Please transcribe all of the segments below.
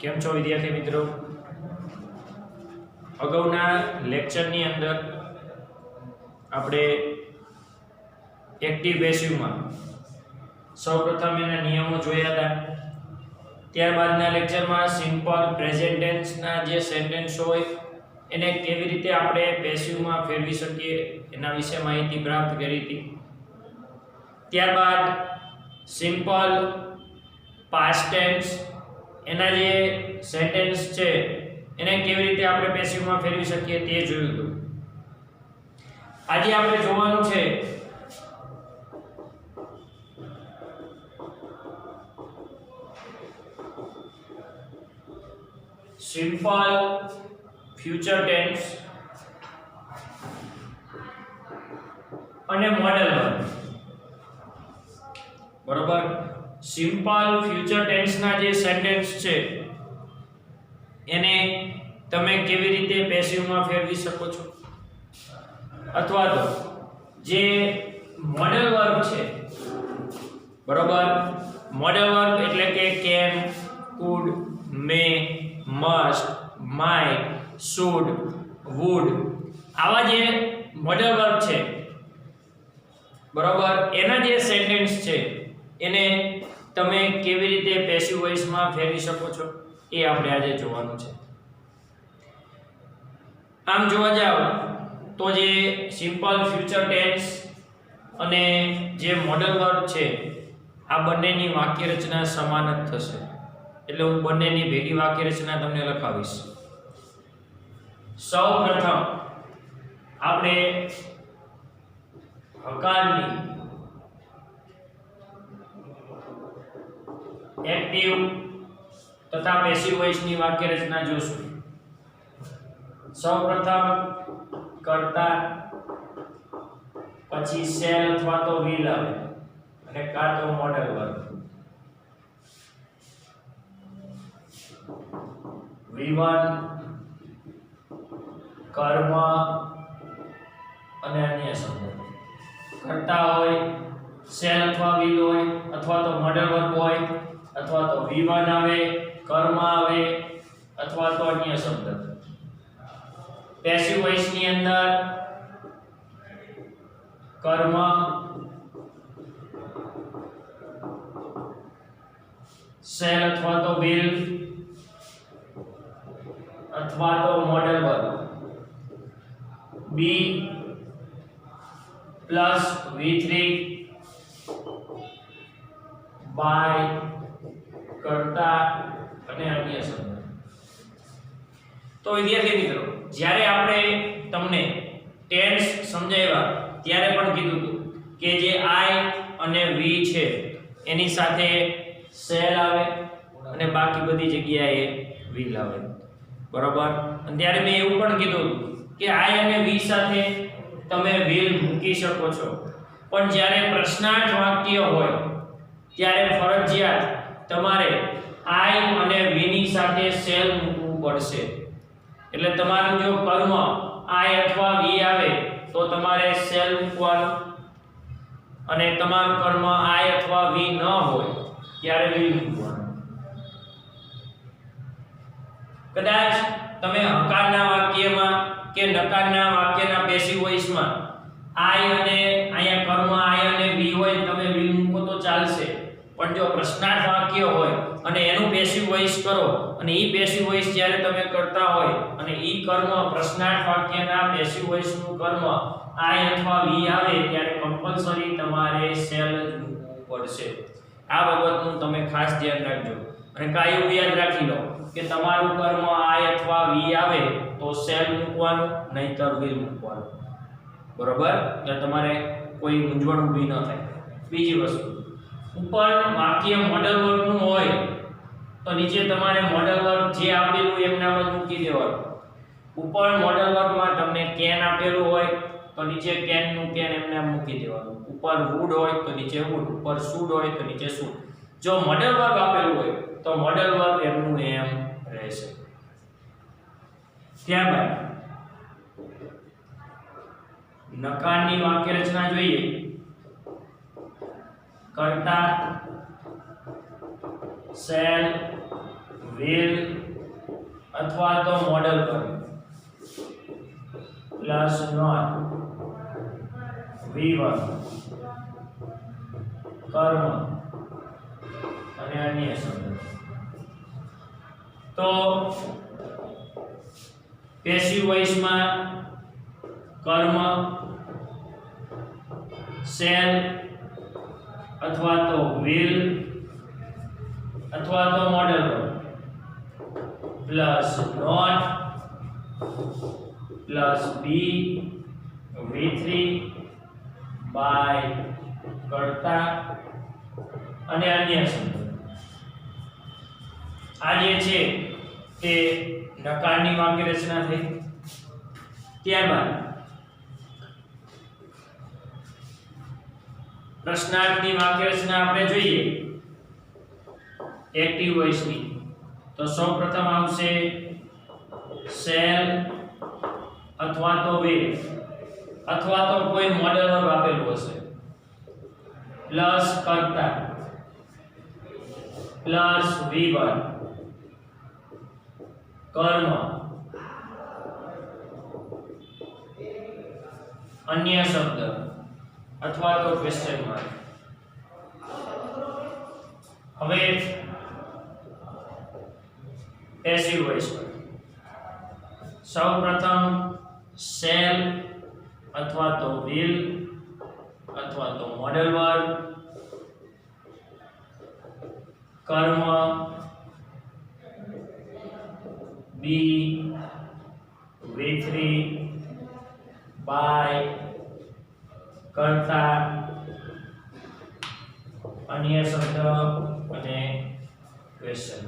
કેમ છો વિદ્યાર્થી મિત્રો? અગાઉના લેક્ચરની અંદર આપણે એક્ટિવ પેસિવમાં સૌપ્રથમ એના નિયમો જોયા હતા. ત્યારબાદના લેક્ચરમાં સિમ્પલ પ્રેઝન્ટ ટેન્સના જે સેન્ટેન્સ હોય એને કેવી રીતે આપણે પેસિવમાં ફેરવી શકીએ એના વિશે માહિતી પ્રાપ્ત કરી હતી. ત્યારબાદ સિમ્પલ પાસ્ટ ટેન્સ એના જે સેન્ટેન્સ છે એને કેવી રીતે આપણે પેસિવમાં ફેરવી શકીએ તે જોયું હતું. આજે આપણે જોવાનું છે સિમ્પલ ફ્યુચર ટેન્સ અને મોડેલ વર્બ. બરોબર, સિમ્પલ ફ્યુચર ટેન્સના જે સેન્ટેન્સ છે એને તમે કેવી રીતે પેસિવમાં ફેરવી શકો છો, અથવા તો જે મોડેલ વર્બ છે, બરોબર, મોડેલ વર્બ એટલે કે can, could, may, must, might, should, would, આવા જે મોડેલ વર્બ છે, બરોબર, એના જે સેન્ટેન્સ છે એને તમે કેવી રીતે પેસિવ વોઇસમાં ફેરવી શકો છો એ આપણે આજે જોવાનું છે. આમ જોવા જાવ તો જે સિમ્પલ ફ્યુચર ટેન્સ અને જે મોડેલ વર્બ છે આ બંનેની વાક્ય રચના સમાન જ થશે. એટલે હું બંનેની ભેગી વાક્ય રચના તમને લખાવીશ. સૌપ્રથમ આપણે હકારની એક્ટિવ તથા પેસિવ વોઇસની વાક્ય રચના જોશું. સૌપ્રથમ કર્તા, પછી શેલ અથવા તો વિલ આવે અને કાં તો મોડેલ વર્બ. V1 કર્મ અને અન્ય શબ્દો. કર્તા હોય, શેલ અથવા વિલ હોય, અથવા તો મોડેલ વર્બ હોય, અથવા તો V1 આવે, કર્મ આવે, અથવા તો અન્ય શબ્દ. પેસિવ વોઇસ ની અંદર કર્મ, શેલ અથવા તો વિલ, અથવા તો modal verb. Be plus V3 by કર્તા અને અન્ય શબ્દ. તો વિદ્યાર્થી મિત્રો, જ્યારે આપણે તમને ટેન્સ સમજાવ્યા ત્યારે પણ કીધું હતું કે જે આઈ અને વી છે એની સાથે શેલ આવે અને બાકી બધી જગ્યાએ વિલ આવે. બરોબર, અને ત્યારે મેં એવું પણ કીધું કે આઈ અને વી સાથે તમે વિલ મૂકી શકો છો, પણ જ્યારે પ્રશ્નાર્થ વાક્ય હોય ત્યારે ફરજિયાત તમારે આઈ અને વી ની સાથે શેલ મૂકવું પડશે. એટલે તમારું જો કર્મ આઈ અથવા વી આવે તો તમારે શેલ મૂકવાનો, અને તમારું કર્મ આઈ અથવા વી ન હોય ત્યારે વિલ મૂકવાનું. કદાચ તમે હકારના વાક્યમાં કે નકારના વાક્યના પેસિવ વોઇસમાં આઈ અને અહીંયા કર્મ આઈ અને વી હોય તમે વિલ મૂકો તો ચાલશે, પણ જો પ્રશ્નાર્થ વાક્ય હોય અને એનું પેસિવ વોઇસ કરો અને ઈ પેસિવ વોઇસ જ્યારે તમે કરતા હોય અને ઈ કર્મ પ્રશ્નાર્થ વાક્યના પેસિવ વોઇસનું કર્મ આઈ અથવા વી આવે ત્યારે કમ્પલસરી તમારે શેલ જ મૂકવું પડશે. આ બાબતનું તમે ખાસ ધ્યાન રાખજો. અને કાયું યાદ રાખી લો કે તમારું કર્મ આઈ અથવા વી આવે તો શેલ મૂકવાનું, નહીતર વિલ મૂકવાનું. બરોબર, એટલે તમારે કોઈ મૂંઝવણ ઊભી ન થાય. બીજી વસ્તુ, ઉપર વાક્ય મોડેલ વર્બનું હોય તો નીચે તમારે મોડેલ વર્બ જે આપેલું એમનામ જ મૂકી દેવાનું. ઉપર મોડેલ વર્બમાં તમને કેન આપેલું હોય તો નીચે કેન નું કેન એમનામ મૂકી દેવાનું. ઉપર વુડ હોય તો નીચે વુડ, ઉપર શુડ હોય તો નીચે શુડ. જો મોડેલ વર્બ આપેલું હોય તો મોડેલ વર્બ એમનું એમ રહેશે. ત્યારબાદ નકારની વાક્ય રચના જોઈએ. કર્તા, shall, will અથવા તો modal verb plus not V1 કર્મ અને અન્ય શબ્દ. તો પેસિવ વોઇસ માં કર્મ શેલ અથવા તો will અથવા તો modal verb plus not plus be V3 by કરતા અને અન્ય શબ્દ. આ જે છે તે નકારની વાક્ય રચના થઈ. ત્યારબાદ પ્રશ્નાર્થની વાક્ય રચના આપણે જોઈએ એક્ટિવ વોઇસની. તો સૌપ્રથમ આવશે શેલ અથવા તો will અથવા તો કોઈ મોડેલ વર્બ આપેલું હશે પ્લસ કર્તા પ્લસ V1 કર્મ અન્ય શબ્દ અથવા તો ક્વેશ્ચન માર્ક. હવે પેસિવ વોઇસ સૌપ્રથમ શેલ અથવા તો will અથવા તો મોડેલ વર્બ કર્મ બી V3 બાય કરતા અન્ય શબ્દ અને ક્વેશ્ચન.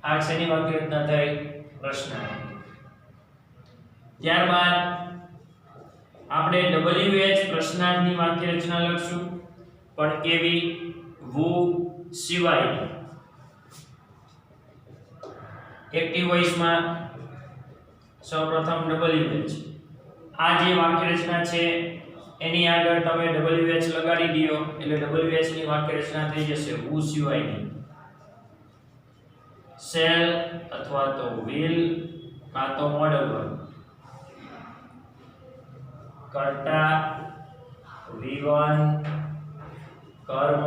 આ શેની વાક્ય રચના થઈ? પ્રશ્ન. ત્યારબાદ આપણે WH પ્રશ્નાર્થની વાક્ય રચના લખશું પણ કેવી? વુ સિવાય. એક્ટિવ વોઇસ માં સૌપ્રથમ WH. આ જે વાક્ય રચના છે એની આગળ તમે WH લગાડી દો એટલે WH ની વાક્ય રચના થઈ જશે વુ સિવાયની. શેલ અથવા તો will કાં તો મોડેલ વર્બ કર્તા V1 કર્મ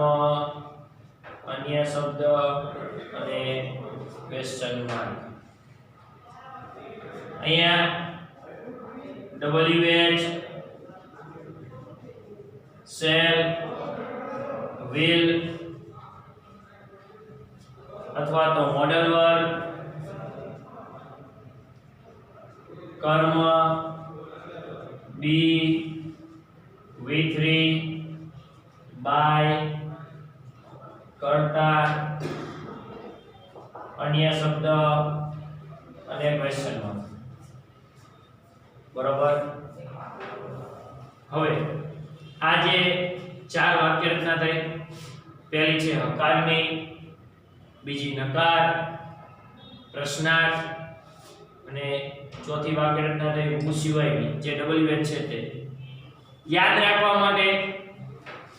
અન્ય શબ્દ અને ક્વેશ્ચન માર્ક. અહીંયા WH શેલ will અથવા તો મોડેલ વર્બ કર્મ બી V3 બાય કરતા અન્ય શબ્દ અને ક્વેશ્ચન માર્ક. બરોબર. હવે આ જે ચાર વાક્ય રચના થઈ, પહેલી છે હકારની, બીજી નકાર, પ્રશ્નાર્થ અને ચોથી વાક્ય રચના થઈ વુ સિવાયની જે WH છે તે. યાદ રાખવા માટે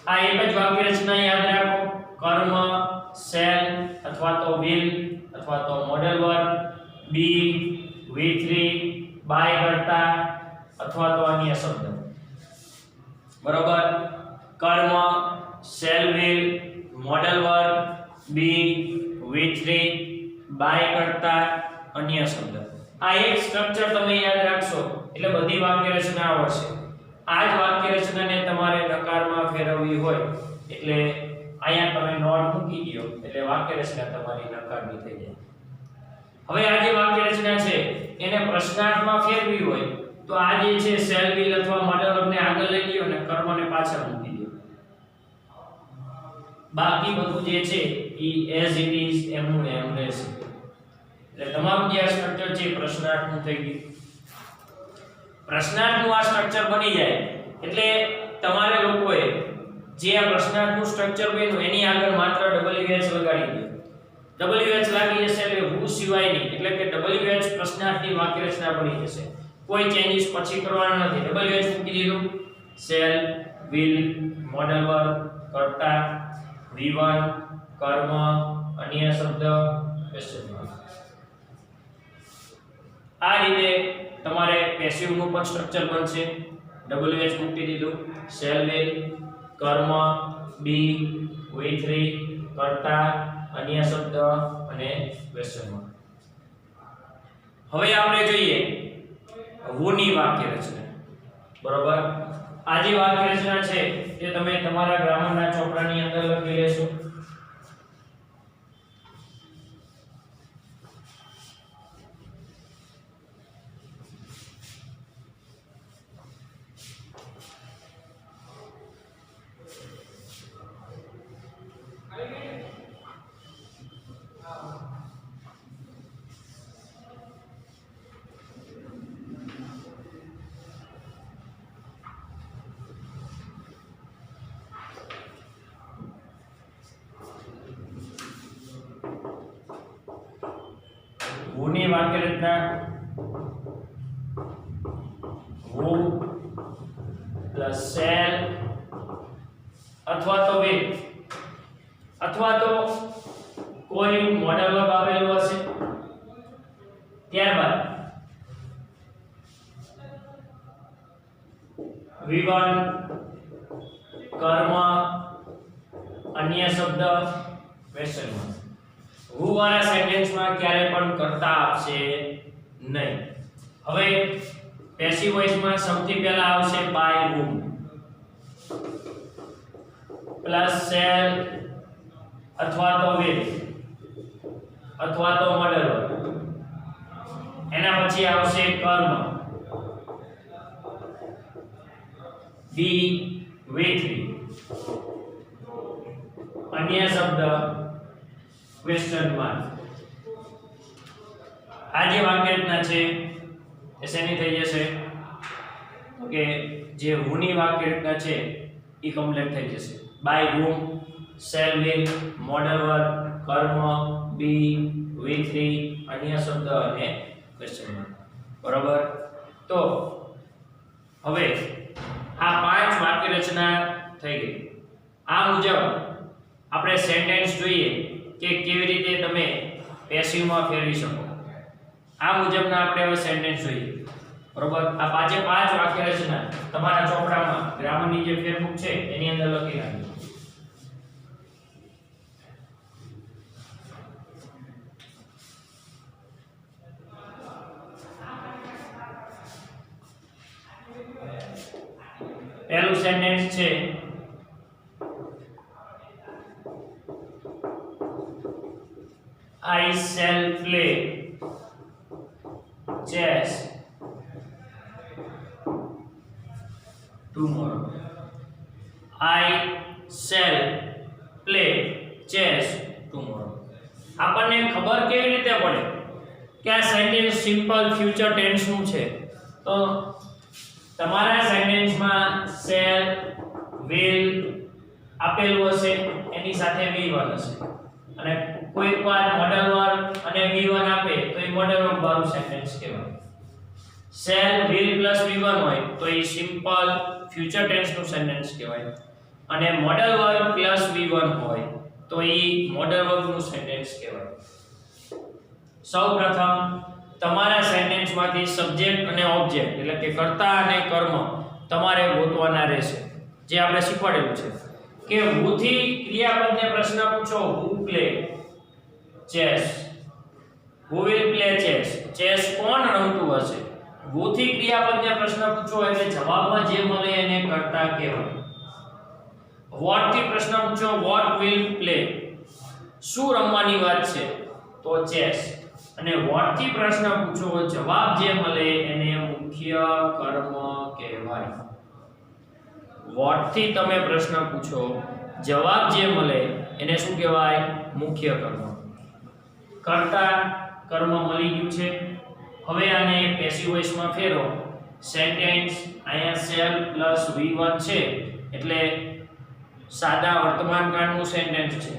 આ એક જ વાક્ય રચના યાદ રાખો. કર્મ શેલ અથવા તો will અથવા તો modal verb be V3 by કરતા અથવા તો અન્ય શબ્દ. બરોબર. કર્મ shall will modal verb be V3 by કરતા અન્ય શબ્દ. આ એક સ્ટ્રક્ચર તમે યાદ રાખશો એટલે બધી વાક્ય રચના આવશે. આ જ વાક્ય રચનાને તમારે નકારમાં ફેરવવી હોય એટલે અહીંયા તમે નોટ મૂકી દો એટલે વાક્ય રચના તમારી નકારની થઈ જાય. હવે આ જે વાક્ય રચના છે એને પ્રશ્નાર્થમાં ફેરવી હોય તો આ જે છે શેલ will અથવા મોડેલ વર્બને આગળ લઈ લ્યો અને કર્મને પાછળ મૂકી દો. બાકી બધું જે છે ઈ એઝ ઇટ ઇઝ એમનું એમ રહેશે. એટલે તમારું જે સ્ટ્રક્ચર છે પ્રશ્નાર્થનું થઈ ગયું. પ્રશ્નાર્થનું આ સ્ટ્રક્ચર બની જાય એટલે તમારે લોકોએ જે આ પ્રશ્નાર્થનું સ્ટ્રક્ચર બન્યું એની આગળ માત્ર WH લગાડી દો. WH લાગી જશે એટલે વુ સિવાયની એટલે કે WH પ્રશ્નાર્થની વાક્ય રચના બની જશે. કોઈ ચેન્જીસ પછી કરવાના નથી. WH મૂકી દીધું. શેલ will મોડેલ વર્બ કર્તા V1 કર્મ અન્ય શબ્દ ક્વેશ્ચન માર્ક. આ રીતે તમારે પેસિવ નું પણ સ્ટ્રક્ચર બનશે. WH મૂકી દીધું, શેલ વિલ, કર્મ, બી, V3, કર્તા, અન્ય શબ્દ અને ક્વેશ્ચન માર્ક. હવે આપણે જોઈએ who ની વાક્ય રચના. બરોબર, આ જે વાક્ય રચના છે તે તમે તમારા ગ્રામરના ચોપડાની અંદર લખી લેશો. who ની વાક્ય રચના who પ્લસ shall અથવા તો will અથવા તો કોઈ મોડલ વર્બ આપેલું હશે. ત્યારબાદ V1 કર્મ અન્ય શબ્દ ક્વેશ્ચન માર્ક. who વાળા સેન્ટેન્સમાં ક્યારે પણ કર્તા આવશે નહીં. હવે પેસિવ વોઇસમાં સૌથી પહેલા આવશે by whom પ્લસ shall અથવા તો will અથવા તો મોડલ વર્બ. એના પછી આવશે કર્મ, બી, V3, અન્ય શબ્દ ક્વેશ્ચન માર્ક. આ જે વાક્ય રચના છે એ શેની થઈ જશે? કે જે who ની વાક્ય રચના છે એ કમ્પ્લીટ થઈ જશે. by whom, shall will, model verb, કર્મ, બી, V3, અન્ય શબ્દ અને ક્વેશ્ચન માર્ક. બરાબર, તો હવે આ પાંચ વાક્ય રચના થઈ ગઈ. આ મુજબ આપણે સેન્ટેન્સ જોઈએ કે કેવી રીતે તમે પેસિવમાં ફેરવી શકો. આ મુજબના આપણે હવે સેન્ટેન્સ જોઈએ. બરોબર, આ પાંચે પાંચ વાક્ય રચના તમારા ચોપડામાં ગ્રામરની જે ફેરબુક છે એની અંદર લખી રાખજો. પહેલું સેન્ટેન્સ છે I shall play chess tomorrow. I shall play chess tomorrow. આપણને ખબર કેવી રીતે પડે કે આ સેન્ટેન્સ સિમ્પલ ફ્યુચર ટેન્સ નું છે? તો તમારા સેન્ટેન્સમાં shall, will આપેલું હશે, એની સાથે V1 હશે, અને કોઈકવાર મોડલ વર્બ અને V1 આપે તો એ મોડલ વર્બ વાળું સેન્ટેન્સ કહેવાય. shall, will પ્લસ V1 હોય તો એ સિમ્પલ ફ્યુચર ટેન્સ નું સેન્ટેન્સ કહેવાય, અને મોડલ વર્બ પ્લસ V1 હોય તો એ મોડલ વર્બ નું સેન્ટેન્સ કહેવાય. સૌપ્રથમ તમારા સેન્ટેન્સમાંથી સબ્જેક્ટ અને ઓબ્જેક્ટ એટલે કે કર્તા અને કર્મ તમારે ગોતવાના રહેશે. જે આપણે શીખવાડેલું છે કે who થી ક્રિયાપદને પ્રશ્ન પૂછો, who play chess, who will play chess, chess કોણ રમતું હશે. who થી ક્રિયાપદને પ્રશ્ન પૂછો એટલે જવાબમાં જે મળે એને કર્તા કહેવાય. what થી પ્રશ્ન પૂછો, what will play, શું રમવાની વાત છે તો chess, અને what થી પ્રશ્ન પૂછો જવાબ જે મળે એને મુખ્ય કર્મ કહેવાય. what થી તમે પ્રશ્ન પૂછો જવાબ જે મળે એને શું કહેવાય? મુખ્ય કર્મ. કર્તા કર્મ મળી ગયું છે. હવે આને પેસિવ વોઇસમાં ફેરવો. સેન્ટેન્સ અહીંયા shall પ્લસ V1 છે એટલે સાદા વર્તમાન કાળનું સેન્ટેન્સ છે.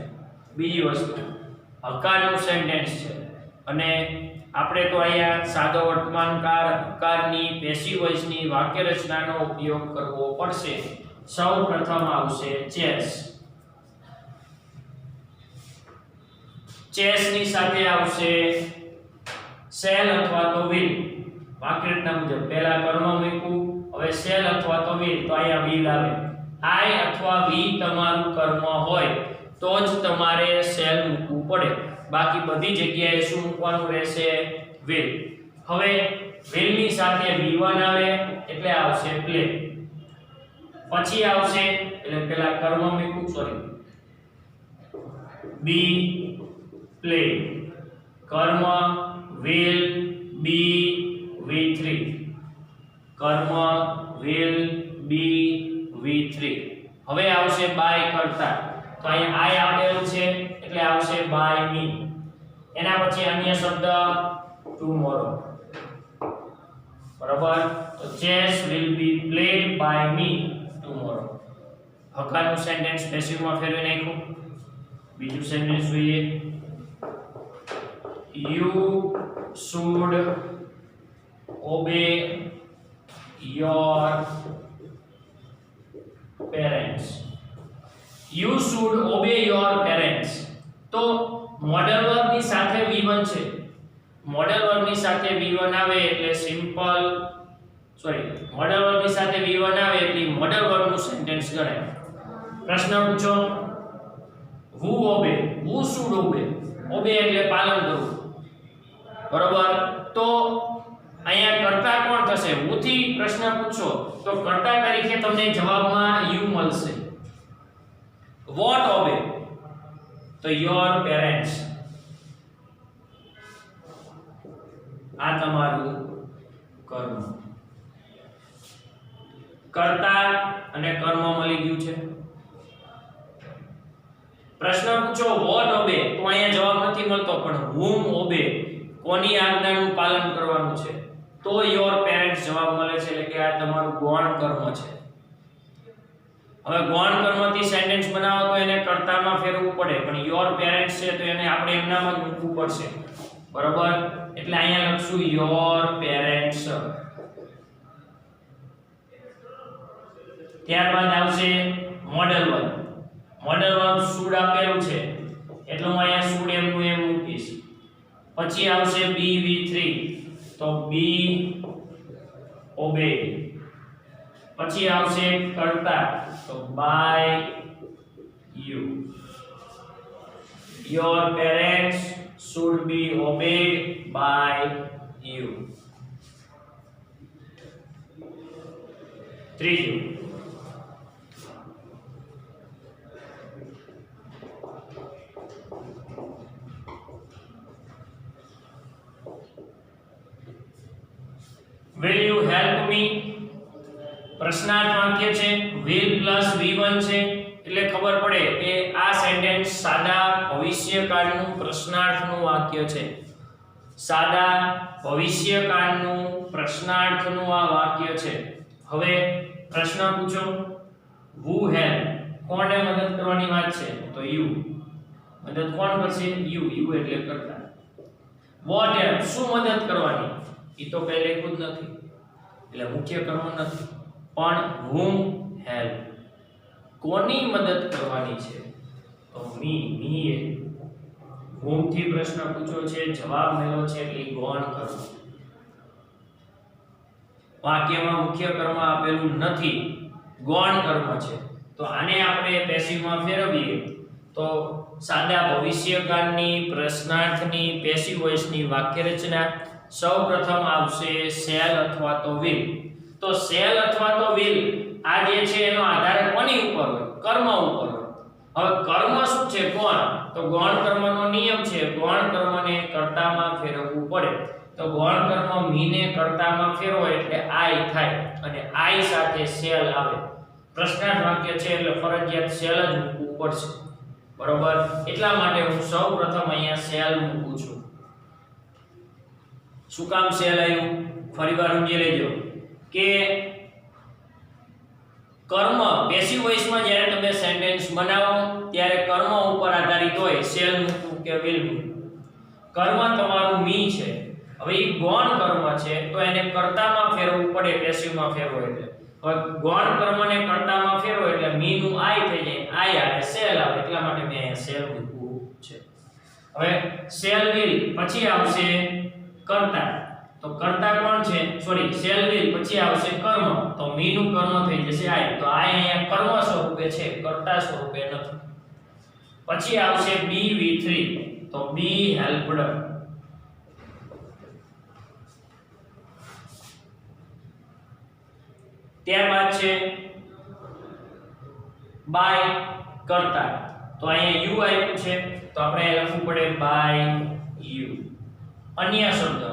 બીજી વસ્તુ હકારનું સેન્ટેન્સ છે, અને આપણે તો અહીંયા સાદો વર્તમાન કાળ હકારની પેસિવ વોઇસની વાક્ય રચનાનો ઉપયોગ કરવો પડશે. સૌપ્રથમ આવશે chess. ચેસ ની સાથે આવશે સેલ અથવા તો વિલ. વાક્યરચના મુજબ પહેલા કર્મ મૂક્યું, હવે સેલ અથવા તો વિલ, તો અહીંયા વિલ આવે. આઈ અથવા વી તમારું કર્મ હોય તો જ તમારે સેલ મૂકવું પડે, બાકી બધી જગ્યાએ શું મૂકવાનું રહેશે? વિલ. હવે વિલ ની સાથે v1 આવે એટલે આવશે પ્લે. પછી આવશે એટલે પહેલા કર્મ મૂક્યું, સોરી, બી પ્લે, કર્મ will be v3, કર્મ will be v3. હવે આવશે બાય કરતા, તો અહીંયા આઈ આપેલું છે એટલે આવશે બાય મી. એના પછી અન્ય શબ્દ ટુમોરો, બરાબર. તો chess will be played by me tomorrow. હકાનું સેન્ટેન્સ પેસિવમાં ફેરવી નાખ્યું. બીજું સેન્ટેન્સ જોઈએ. You should obey your parents. You should obey your parents. તો મોડલ વર્બ ની સાથે v1 છે. મોડલ વર્બ ની સાથે v1 આવે એટલે સિમ્પલ, સોરી, મોડલ વર્બ ની સાથે v1 આવે એટલે મોડલ વર્બ નું સેન્ટેન્સ ગણાય. પ્રશ્ન પૂછો, who obey, who should obey. obey એટલે પાલન કરવું, બરોબર. તો અહીંયા કર્તા કોણ થશે? who થી પ્રશ્ન પૂછો તો કર્તા તરીકે તમને જવાબમાં you મળશે. what obey? તો your parents. આ તમારું કર્મ. કર્તા અને કર્મ મળી ગયું છે. પ્રશ્ન પૂછો what obey, તો અહીંયા જવાબ નથી મળતો, પણ whom obey, કોની આજ્ઞાનું પાલન કરવાનું છે, તો your parents જવાબ મળે છે. એટલે કે આ તમારું ગૌણ કર્મ છે. હવે ગૌણ કર્મથી સેન્ટેન્સ બનાવો તો એને કર્તામાં ફેરવવું પડે, પણ your parents છે તો એને આપણે એમનામાં જ મૂકવું પડશે, બરોબર. એટલે અહીંયા લખશું your parents. ત્યારબાદ આવશે model verb. Model verb should આપેલું છે એટલે હું અહીંયા should એમનું એમ મૂકીશ. પછી આવશે be v3, તો be obeyed. પછી આવશે કર્તા, તો by you. Your parents should be obeyed by you. ત્રીજું, will you help me? પ્રશ્નાર્થ વાક્ય છે, will પ્લસ v1 છે એટલે ખબર પડે કે આ સેન્ટેન્સ સાદા ભવિષ્યકાળનું પ્રશ્નાર્થનું વાક્ય છે. સાદા ભવિષ્યકાળનું પ્રશ્નાર્થનું આ વાક્ય છે. હવે પ્રશ્ન પૂછો, who help, કોને મદદ કરવાની વાત છે? તો you. મદદ કોણ કરશે? you. you એટલે કરતા. what help, શું મદદ કરવાની? એ તો પહેલે ખુદ નથી એટલે મુખ્ય કર્મ નથી, પણ whom help, કોની મદદ કરવાની છે? તો me. me એ whom થી પ્રશ્ન પૂછ્યો છે, જવાબ મળ્યો છે એટલે ગૌણ કર્મ. વાક્યમાં મુખ્ય કર્મ આપેલું નથી, ગૌણ કર્મ છે. તો આને આપણે પેસિવમાં ફેરવીએ તો સાદા ભવિષ્યકાળની પ્રશ્નાર્થની પેસિવ વોઇસની વાક્ય રચના સૌપ્રથમ આવશે સેલ અથવા તો વિલ. તો સેલ અથવા તો વિલ આ જે છે એનો આધાર કોની ઉપર હોય? કર્મ ઉપર હોય. હવે કર્મ શું છે? ગૌણ. તો ગૌણ કર્મનો નિયમ છે ગૌણ કર્મને કર્તામાં ફેરવવું પડે. તો ગૌણ કર્મ મીને કર્તામાં ફેરવો એટલે આઈ થાય અને આઈ સાથે સેલ આવે. પ્રશ્નાર્થ વાક્ય છે એટલે ફરજિયાત સેલ જ મૂકવું પડશે, બરોબર. એટલા માટે હું સૌપ્રથમ અહીંયા સેલ મૂકું છું. શું કામ સેલ આવ્યું? ફરીવાર સમજી લેજો કે કર્મ પેસિવ વોઇસમાં જ્યારે તમે સેન્ટેન્સ બનાવો ત્યારે કર્મ ઉપર આધારિત હોય, સેલ મૂકવું કે વિલ મૂકવું. કર્મ તમારું મી છે, હવે એ ગૌણ કર્મ છે તો એને કર્તામાં ફેરવવું પડે, પેસિવમાં ફેરવો એટલે. હવે ગૌણ કર્મને કર્તામાં ફેરવો એટલે મી નું આઈ થઈ જાય, આઈ આવે સેલ આવે, એટલા માટે મેં અહીંયા સેલ મૂકવું છે. હવે શેલ વિલ પછી આવશે કર્તા, તો કર્તા કોણ છે? સોરી, શેલ વિલ પછી આવશે કર્મ, તો મી નું કર્મ થઈ જશે આઈ, તો આઈ અહીંયા કર્મ સ્વરૂપે છે, કર્તા સ્વરૂપે નથી. પછી આવશે બી V3, તો બી હેલ્પડ. ત્યારબાદ છે બાય કર્તા, તો અહીંયા યુ આપ્યું છે, તો આપણે લખવું પડે બાય યુ. અન્ય શબ્દો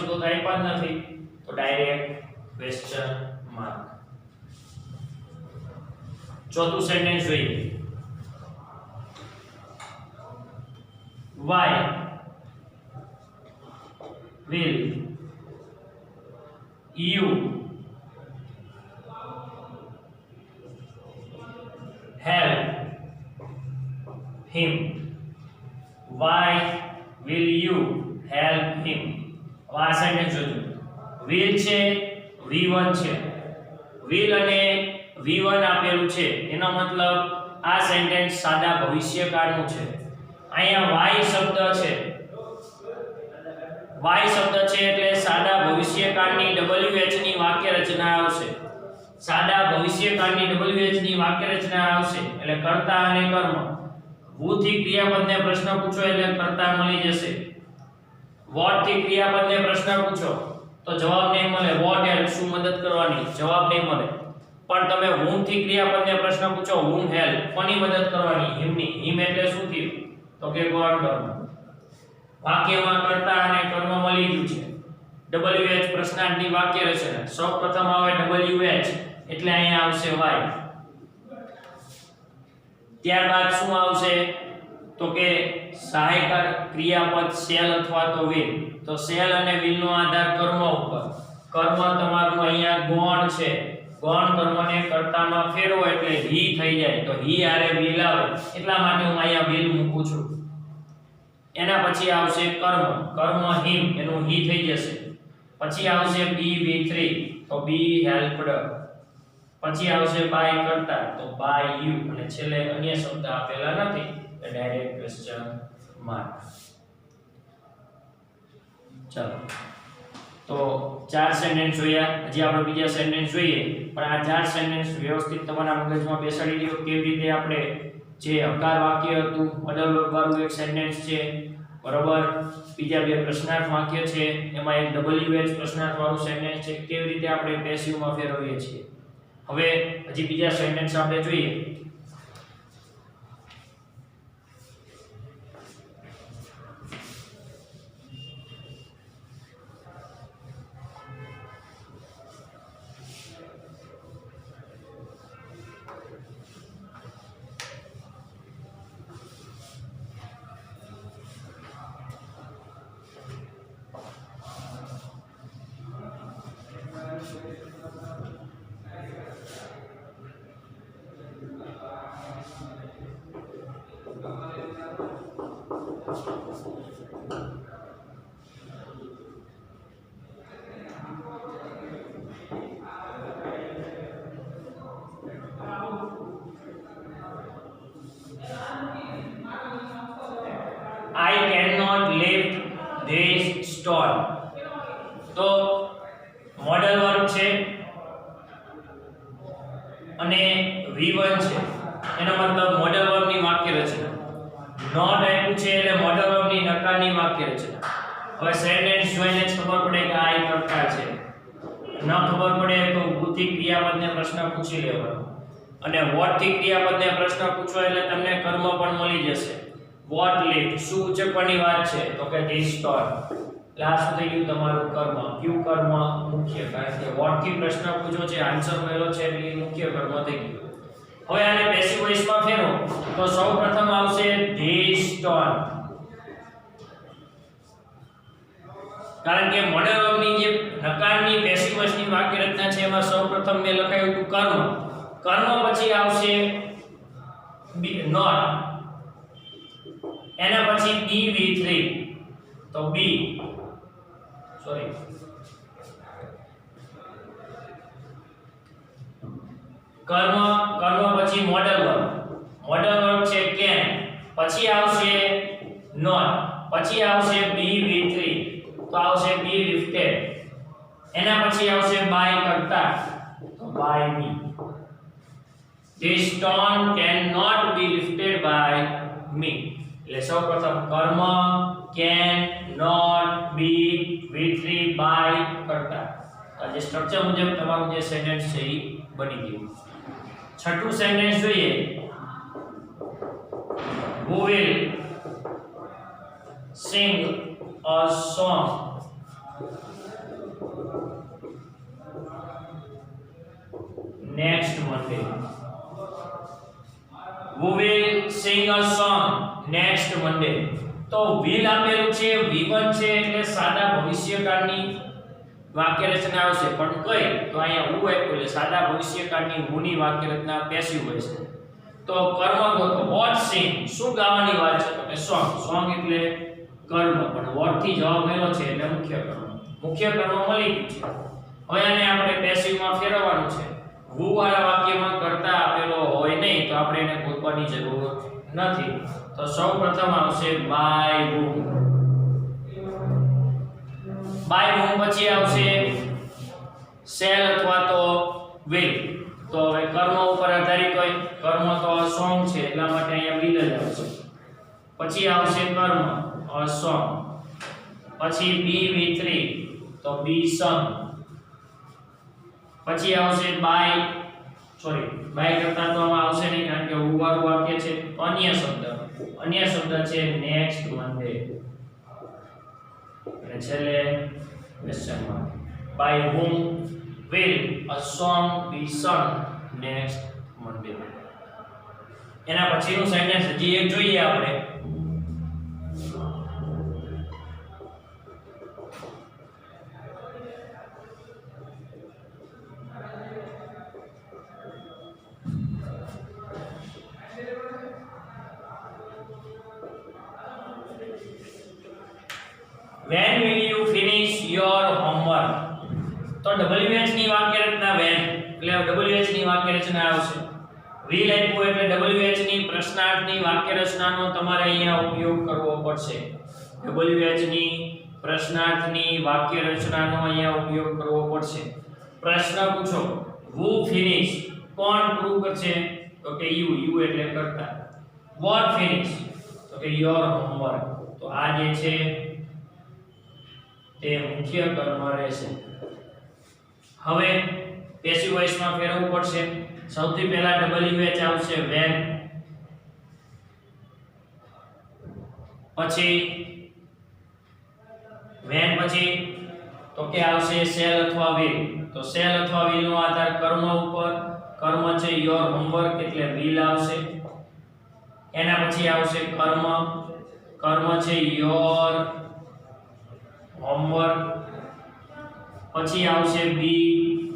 તો આપ્યા જ નથી, તો ડાયરેક્ટ ક્વેશ્ચન માર્ક. ચોથું સેન્ટેન્સ જોઈએ. Why will you help him? Why will you help him? આ સેન્ટેન્સ જોજો. will છે, v1 છે, will અને v1 આપેલું છે, એનો મતલબ આ સેન્ટેન્સ સાદા ભવિષ્યકાળનું છે. અહીંયા વાય શબ્દ છે, વાય શબ્દ છે એટલે સાદા ભવિષ્યકાળની WH ની વાક્ય રચના આવશે. સાદા ભવિષ્યકાળની WH ની વાક્ય રચના આવશે એટલે કર્તા અને કર્મ. who થી ક્રિયાપદને પ્રશ્ન પૂછો એટલે કર્તા મળી જશે. what થી ક્રિયાપદને પ્રશ્ન પૂછો તો જવાબ નહીં મળે. what હેલ્પ, શું મદદ કરવાની, જવાબ નહીં મળે. પણ તમે whom થી ક્રિયાપદને પ્રશ્ન પૂછો, whom હેલ્પ, કોની મદદ કરવાની, himની. him એટલે શું થયું? તો કે કોણ કર્મ. વાક્યમાં કર્તા અને કર્મ મળી ગયું છે. WH પ્રશ્નાર્થની વાક્ય રચના. સૌપ્રથમ આવે WH એટલે અહીંયા આવશે y. ત્યારબાદ શું આવશે? તો કે સહાયક ક્રિયાપદ શેલ અથવા તો will. તો શેલ અને will નો આધાર કર્મ ઉપર. કર્મ તમારું અહીંયા ગૌણ છે. ગૌણ કર્મને કર્તામાં ફેરવો એટલે he થઈ જાય, તો he આરે will આવે, એટલા માટે હું અહીંયા will મૂકું છું. એના પછી આવશે કર્મ, કર્મ him, એનું he થઈ જશે. પછી આવશે be V3, તો be helped. પછી આવશે by કર્તા, તો by you, અને છેલ્લે અન્ય શબ્દ આપેલા નથી, એટલે ડાયરેક્ટ ક્વેશ્ચન માર્ક. ચાલો, તો ચાર સેન્ટેન્સ જોયા. હજી આપણે બીજા સેન્ટેન્સ જોઈએ, પણ આ ચાર સેન્ટેન્સ વ્યવસ્થિત તમારા મગજમાં બેસાડી દો. કેવી રીતે આપણે જે હકાર વાક્ય હતું, અડલ વર્ગ વાળું એક સેન્ટેન્સ છે, બરોબર, બીજા બે પ્રશ્નાર્થ વાક્ય છે, એમાં એક WH પ્રશ્નાર્થ વાળું સેન્ટેન્સ છે, કેવી રીતે આપણે પેસિવમાં ફેરવીએ છીએ. હવે હજી બીજા સેન્ટેન્સ આપણે જોઈએ. I cannot lift this stone. તો મોડલ વર્બ છે અને V1 છે, એનો મતલબ મોડલ વર્બની વાક્ય રચના. નોટ આપ્યું છે એટલે મોડલ વર્બની નકારની વાક્ય રચના. હવે સેન્ટેન્સ જોઈને જ ખબર પડે કે આ એક પ્રકાર છે. ન ખબર પડે તો who થી ક્રિયાપદને પ્રશ્ન પૂછી લેવાનો, અને what થી ક્રિયાપદને પ્રશ્ન પૂછો એટલે તમને કર્મ પણ મળી જશે. what lift, શું ઉચકવાની વાત છે, તો કે this stone. ક્લાસ થઈ ગયું તમારું કર્મ. ક્યુ કર્મ મુખ્ય, કારણ કે what થી પ્રશ્ન પૂછો છે, આન્સર મળ્યો છે એટલે મુખ્ય કર્મ થઈ ગયું. હવે આને પેસિવ વોઇસમાં ફેરવો તો સૌપ્રથમ આવશે this stone. કારણ કે મોડલ વર્બની જે નકારની પેસિવ વોઇસની વાક્ય રચના છે એમાં સૌપ્રથમ મેં લખાયું હતું કર્મ. કર્મ પછી આવશે not, એના પછી be V3, તો be, સોરી, કર્મ પછી મોડલ વર્બ છે can, પછી આવશે not, પછી આવશે બી V3 તો આવશે બી લિફ્ટેડ. એના પછી આવશે બાય કરતા તો by me. This stone cannot be lifted by me. એટલે સૌપ્રથમ કર્મ can not be V3 by કરતા. આ જે સ્ટ્રક્ચર મુજબ તમારું જે સેન્ટેન્સ છે એ બની ગયું. છઠ્ઠું સેન્ટેન્સ જોઈએ. Who will sing a song next Monday? Who will sing a song next Monday? તો will આપેલું છે V1 છે એટલે સાદા ભવિષ્યકાળની વાક્ય રચના આવશે. પણ કઈ? તો અહીંયા who આપ્યું એટલે સાદા ભવિષ્યકાળની who ની વાક્ય રચના પેસિવ હોય છે. તો કર્મ ગોતો. what sing શું ગાવાની વાત છે? તો કે song. song એટલે કર્મ, પણ what થી જવાબ મળ્યો છે એટલે મુખ્ય કર્મ. મુખ્ય કર્મ મળી ગયું છે. હવે આને આપણે પેસિવ માં ફેરવવાનું છે. who વાળા વાક્યમાં કરતા આપેલો હોય નહીં તો આપણે એને ગોતવાની જરૂર નથી. તો સૌપ્રથમ આવશે by whom. by whom પછી આવશે shall અથવા તો will. તો હવે કર્મ ઉપર આધારિત હોય. કર્મ તો song છે એટલા માટે અહીંયા will જ આવશે. પછી આવશે કર્મ a song. પછી be V3 તો be sung. પછી આવશે by કરતા તો આમાં આવશે નહીં કારણ કે who વાળું વાક્ય છે. અન્ય શબ્દ છે next Monday. અને છેલ્લે question mark. by whom will a song be sung next Monday? એના પછીનું સેન્ટેન્સ હજી એક જોઈએ આપણે. When will you finish your homework? તો WH ની વાક્ય રચના when એટલે WH ની વાક્ય રચના આવશે. will આપ્યું એટલે WH ની પ્રશ્નાર્થની વાક્ય રચનાનો તમારે અહીંયા ઉપયોગ કરવો પડશે. WH ની પ્રશ્નાર્થની વાક્ય રચનાનો અહીંયા ઉપયોગ કરવો પડશે. પ્રશ્ન પૂછો who finish કોણ પૂરું કરશે? તો કે you એટલે કરતા. what finish તો કે your homework. તો આ જે છે તે મુખ્ય કર્મ રહેશે. હવે પેસિવ વોઇસ માં ફેરવવું પડશે. સૌથી પહેલા WH આવશે when. પછી તો કે આવશે shall અથવા will. તો shall અથવા will નો આધાર કર્મ ઉપર. કર્મ છે your homework એટલે will આવશે. એના પછી આવશે કર્મ છે your homework. પછી આવશે be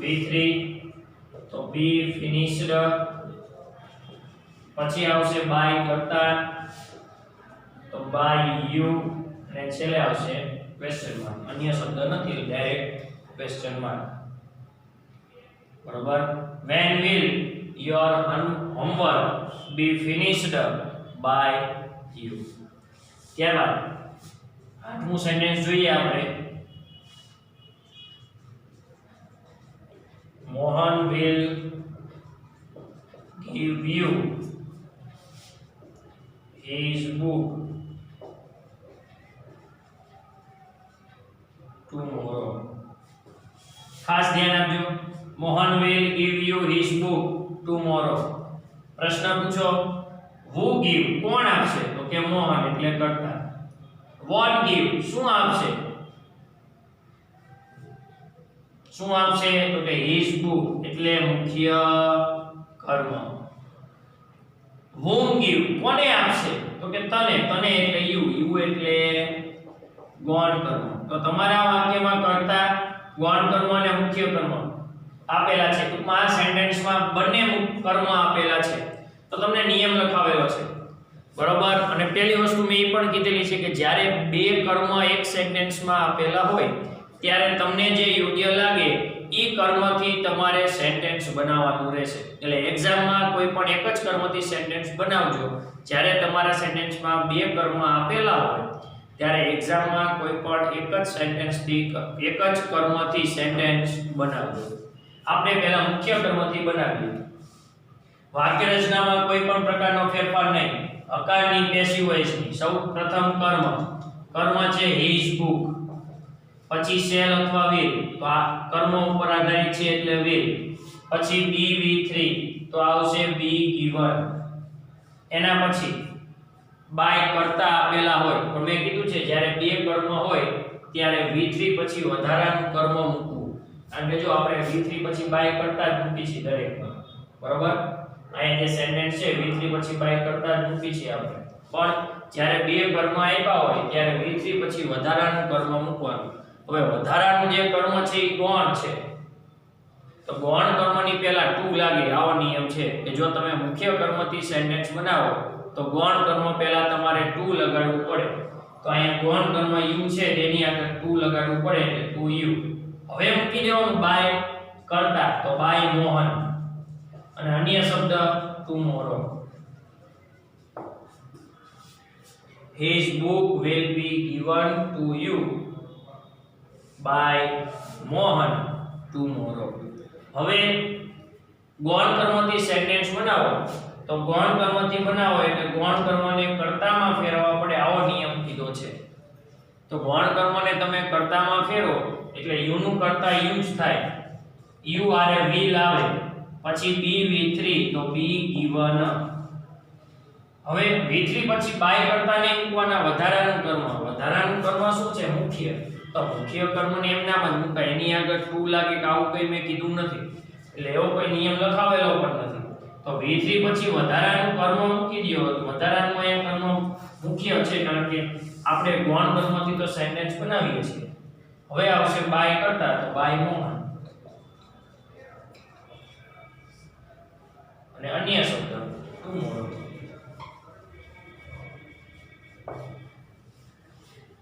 V3 તો be finished. પછી આવશે by કરતા તો by you. અને છેલ્લે આવશે question mark. અન્ય શબ્દ નથી ડાયરેક્ટ question mark. બરોબર. when will your homework be finished by you? ત્યારબાદ આઠમું સેન્ટેન્સ જોઈએ આપણે. Mohan will give you his book tomorrow. ખાસ ધ્યાન આપજો. Mohan will give you his book tomorrow. પ્રશ્ન પૂછો who give કોણ આપશે? તો કે મોહન એટલે કરતા. what give શું આપશે? શું આપશે? તો કે his book એટલે મુખ્ય કર્મ. whom give કોને આપશે? તો કે તને એટલે you એટલે ગૌણ કર્મ. તો તમારા વાક્યમાં કરતા ગૌણ કર્મ અને મુખ્ય કર્મ આપેલા છે. ટૂંકમાં આ સેન્ટેન્સમાં બંને કર્મ આપેલા છે. તો તમને નિયમ લખાવેલો છે. બરોબર. અને પહેલી વસ્તુ મેં એ પણ કીધેલી છે કે જ્યારે બે કર્મ એક સેન્ટેન્સમાં આપેલા હોય ત્યારે તમને જે યોગ્ય લાગે એ કર્મથી તમારે સેન્ટેન્સ બનાવવાનું રહેશે. એટલે એક્ઝામમાં કોઈ પણ એક જ કર્મથી સેન્ટેન્સ બનાવજો. જ્યારે તમારા સેન્ટેન્સમાં બે કર્મ આપેલા હોય ત્યારે એક્ઝામમાં કોઈ પણ એક જ સેન્ટેન્સથી એક જ કર્મથી સેન્ટેન્સ બનાવજો. આપણે પહેલા મુખ્ય કર્મથી બનાવીએ. વાક્ય રચનામાં કોઈ પણ પ્રકારનો ફેરફાર નહીં. હકારની પેસિવ વોઇસની સૌ પ્રથમ કર્મ છે હિઝ બુક, પછી શેલ અથવા વિલ, તો આ કર્મ ઉપર આધારિત છે એટલે વિલ. પછી બી V3 તો આવશે બી ગિવન. એના પછી બાય કરતા આપેલા હોય તો મેં કીધું છે જ્યારે બે કર્મ હોય ત્યારે V3 પછી વધારાનું કર્મ મૂકવું. કારણ કે જો આપણે V3 પછી બાય કરતા જ મૂકી છે દરેકમાં, બરોબર. અહીંયા જે સેન્ટેન્સ છે V3 પછી બાય કરતા જ મૂકી છે આપણે, પણ જ્યારે બે કર્મ આપ્યા હોય ત્યારે V3 પછી વધારાનું કર્મ મૂકવાનું. હવે વધારાનું જે કર્મ છે એ ગૌણ છે, તો ગૌણ કર્મની પહેલા ટુ લાગે. આવો નિયમ છે કે જો તમે મુખ્ય કર્મથી સેન્ટેન્સ બનાવો તો ગૌણ કર્મ પહેલા તમારે ટુ લગાડવું પડે. તો અહીંયા ગૌણ કર્મ યુ છે તેની આગળ ટુ લગાડવું પડે એટલે ટુ યુ. હવે મૂકી દેવાનું બાય કરતા, તો બાય મોહન. અને અન્ય શબ્દ tomorrow. His book will be given to you by Mohan tomorrow. હવે ગૌણ કર્મથી સેન્ટેન્સ બનાવો તો ગૌણ કર્મથી બનાવો એટલે ગૌણ કર્મને કર્તામાં ફેરવવા પડે, આવો નિયમ કીધો છે. તો ગૌણ કર્મને તમે કર્તામાં ફેરવો એટલે યુ નું કર્તા યુ જ થાય. યુ આરે will આવે, પછી બી V3 તો બી ગિવન. હવે V3 પછી બાય કરતા નહીં મૂકવાના, વધારાનું કર્મ. વધારાનું કર્મ શું છે? મુખ્ય. તો મુખ્ય કર્મને એમ નામ જ મુકાય, એની આગળ ટુ લાગે કે આવું કંઈ મેં કીધું નથી, એટલે એવો કોઈ નિયમ લખાવેલો પણ નથી. તો V3 પછી વધારાનું કર્મ મૂકી દો. વધારાનું અહીંયા કર્મ મુખ્ય છે કારણ કે આપણે ગૌણ કર્મથી તો સેન્ટેન્સ બનાવીએ છીએ. હવે આવશે બાય કરતા, તો બાય મોહન. અને અન્ય શબ્દ ટુમોરો.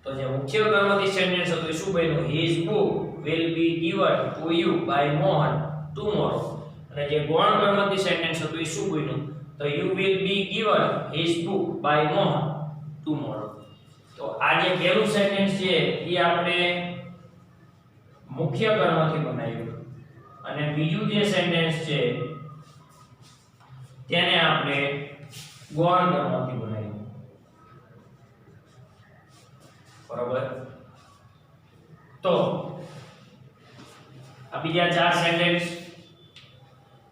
તો જે મુખ્ય કર્મથી સેન્ટેન્સ હતું એ શું બન્યું? His book will be given to you by Mohan tomorrow. અને જે ગૌણ કર્મથી સેન્ટેન્સ હતું એ શું બન્યું? તો you will be given his book by Mohan tomorrow. તો આ જે પહેલું સેન્ટેન્સ છે એ આપણે મુખ્ય કર્મથી બનાવ્યું, અને બીજું જે સેન્ટેન્સ છે તેને આપણે ગૌણ કર્મથી બનાવ્યું, બરોબર. તો આ બીજા ચાર સેન્ટેન્સ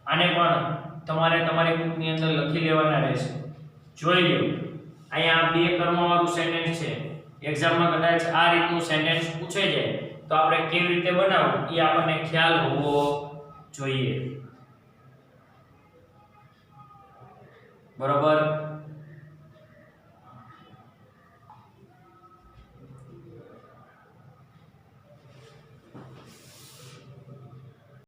આને પણ તમારે તમારી બુકની અંદર લખી લેવાના રહેશે. જોઈ લો, અહીંયા બે કર્મવાળું સેન્ટેન્સ છે. એક્ઝામમાં કદાચ આ રીતનું સેન્ટેન્સ પૂછાઈ જાય તો આપણે કેવી રીતે બનાવવું એ આપણને ખ્યાલ હોવો જોઈએ, બરોબર.